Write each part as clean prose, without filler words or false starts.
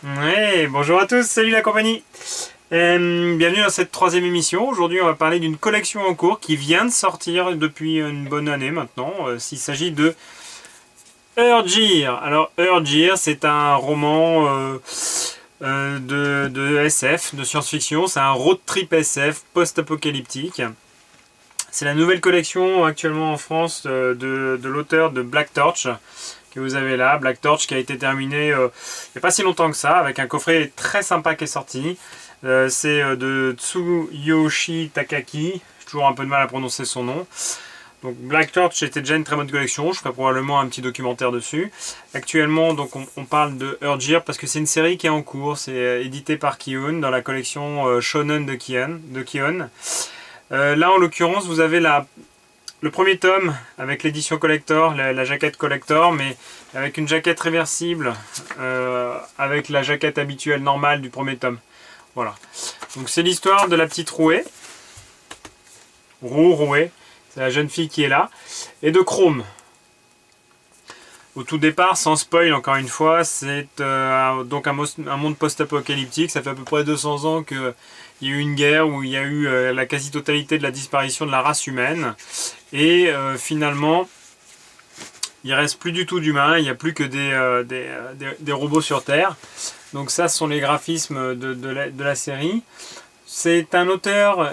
Ouais, bonjour à tous, salut la compagnie. Bienvenue dans cette troisième émission. Aujourd'hui, on va parler d'une collection en cours qui vient de sortir depuis une bonne année maintenant. S'il s'agit de Urgir. Alors, Urgir, c'est un roman de SF, de science-fiction. C'est un road trip SF post-apocalyptique. C'est la nouvelle collection actuellement en France de l'auteur de Black Torch que vous avez là. Black Torch qui a été terminé il n'y a pas si longtemps que ça, avec un coffret très sympa qui est sorti. C'est de Tsuyoshi Takaki. J'ai toujours un peu de mal à prononcer son nom. Donc Black Torch était déjà une très bonne collection, je ferai probablement un petit documentaire dessus. Actuellement, donc on parle de Urgir parce que c'est une série qui est en cours, c'est édité par Kiun dans la collection Shonen de Kiun. Là en l'occurrence, vous avez le premier tome avec l'édition collector, la jaquette collector, mais avec une jaquette réversible, avec la jaquette habituelle normale du premier tome. Voilà. Donc c'est l'histoire de la petite Rouée. Rouée. C'est la jeune fille qui est là. Et de Chrome. Au tout départ, sans spoil encore une fois, c'est donc un monde post-apocalyptique. Ça fait à peu près 200 ans qu'il y a eu une guerre où il y a eu la quasi-totalité de la disparition de la race humaine. Et finalement, il ne reste plus du tout d'humains, il n'y a plus que des robots sur Terre. Donc ça, ce sont les graphismes de la série. C'est un auteur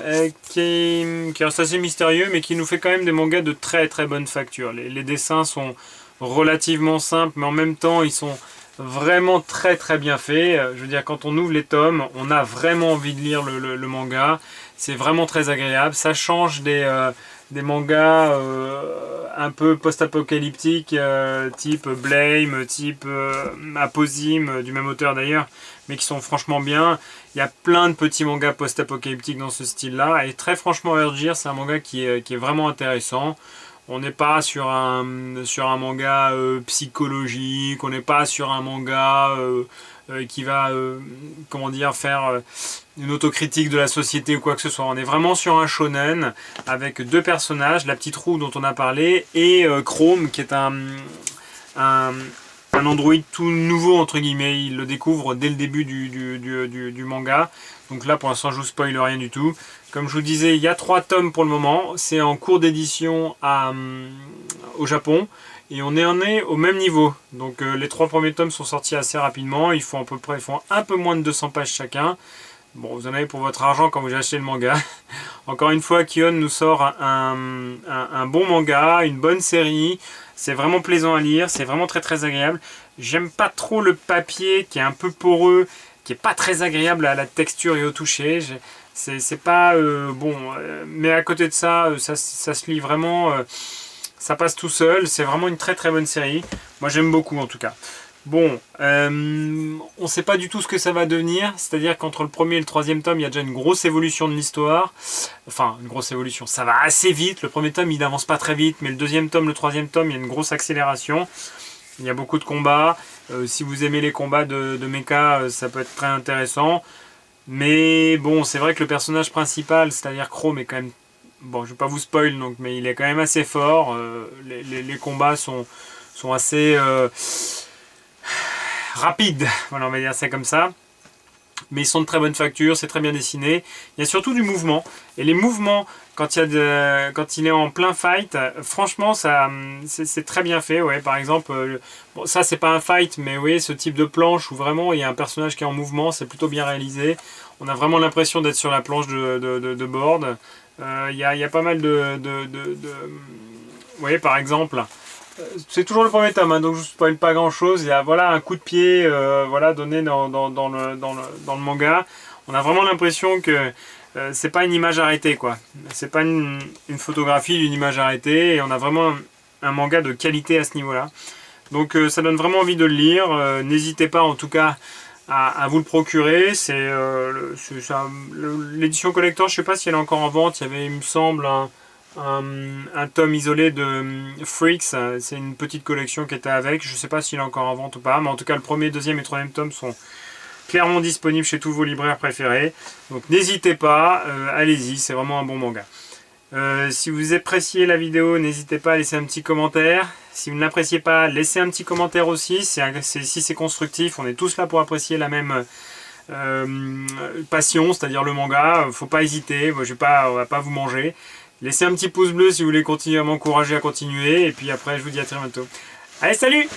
qui reste assez mystérieux, mais qui nous fait quand même des mangas de très très bonne facture. Les dessins sont relativement simples, mais en même temps, ils sont vraiment très très bien faits. Je veux dire, quand on ouvre les tomes, on a vraiment envie de lire le manga. C'est vraiment très agréable. Ça change des mangas un peu post-apocalyptiques, type Blame, type Aposim, du même auteur d'ailleurs, mais qui sont franchement bien. Il y a plein de petits mangas post-apocalyptiques dans ce style-là, et très franchement, Urgir, c'est un manga qui est vraiment intéressant. On n'est pas sur un manga psychologique, on n'est pas sur un manga qui va comment dire, faire une autocritique de la société ou quoi que ce soit. On est vraiment sur un shonen avec deux personnages, la petite roue dont on a parlé et Chrome qui est un android tout nouveau entre guillemets. Il le découvre dès le début du manga. Donc là pour l'instant je vous spoil rien du tout. Comme je vous disais, il y a 3 tomes pour le moment. C'est en cours d'édition au Japon. Et on est au même niveau. Donc les 3 premiers tomes sont sortis assez rapidement. Ils font un peu moins de 200 pages chacun. Bon, vous en avez pour votre argent quand vous achetez le manga. Encore une fois, Kion nous sort un bon manga, une bonne série. C'est vraiment plaisant à lire, c'est vraiment très très agréable. J'aime pas trop le papier qui est un peu poreux, qui est pas très agréable à la texture et au toucher. C'est pas bon, mais à côté de ça, ça se lit vraiment, ça passe tout seul. C'est vraiment une très très bonne série. Moi j'aime beaucoup en tout cas. Bon, on ne sait pas du tout ce que ça va devenir, c'est-à-dire qu'entre le premier et le troisième tome, il y a déjà une grosse évolution de l'histoire. Enfin, une grosse évolution, ça va assez vite. Le premier tome, il n'avance pas très vite, mais le deuxième tome, le troisième tome, il y a une grosse accélération. Il y a beaucoup de combats. Si vous aimez les combats de mecha, ça peut être très intéressant. Mais bon, c'est vrai que le personnage principal, c'est-à-dire Chrome, est quand même... Bon, je ne vais pas vous spoil, donc, mais il est quand même assez fort. Les combats sont assez... rapide, voilà, on va dire ça comme ça. Mais ils sont de très bonne facture, c'est très bien dessiné. Il y a surtout du mouvement. Et les mouvements, quand il est en plein fight, franchement, c'est très bien fait. Ouais. Par exemple, bon, ça c'est pas un fight, mais oui, ce type de planche où vraiment il y a un personnage qui est en mouvement, c'est plutôt bien réalisé. On a vraiment l'impression d'être sur la planche de board. Il y a pas mal vous voyez, par exemple, c'est toujours le premier tome, hein, donc je ne spoil pas grand chose. Il y a voilà, un coup de pied voilà, donné dans le manga. On a vraiment l'impression que c'est pas une image arrêtée, quoi. C'est pas une photographie d'une image arrêtée, et on a vraiment un manga de qualité à ce niveau-là. Donc ça donne vraiment envie de le lire. N'hésitez pas en tout cas à vous le procurer. L'édition collector, je ne sais pas si elle est encore en vente. Il y avait, il me semble, un tome isolé de Freaks, c'est une petite collection qui était avec, je ne sais pas s'il est encore en vente ou pas, mais en tout cas le premier, deuxième et troisième tome sont clairement disponibles chez tous vos libraires préférés, donc n'hésitez pas, allez-y, c'est vraiment un bon manga. Si vous appréciez la vidéo, n'hésitez pas à laisser un petit commentaire. Si vous ne l'appréciez pas, laissez un petit commentaire aussi. Si c'est constructif, on est tous là pour apprécier la même passion, c'est-à-dire le manga. Faut pas hésiter, moi, on va pas vous manger. Laissez un petit pouce bleu si vous voulez continuer à m'encourager à continuer. Et puis après, je vous dis à très bientôt. Allez, salut!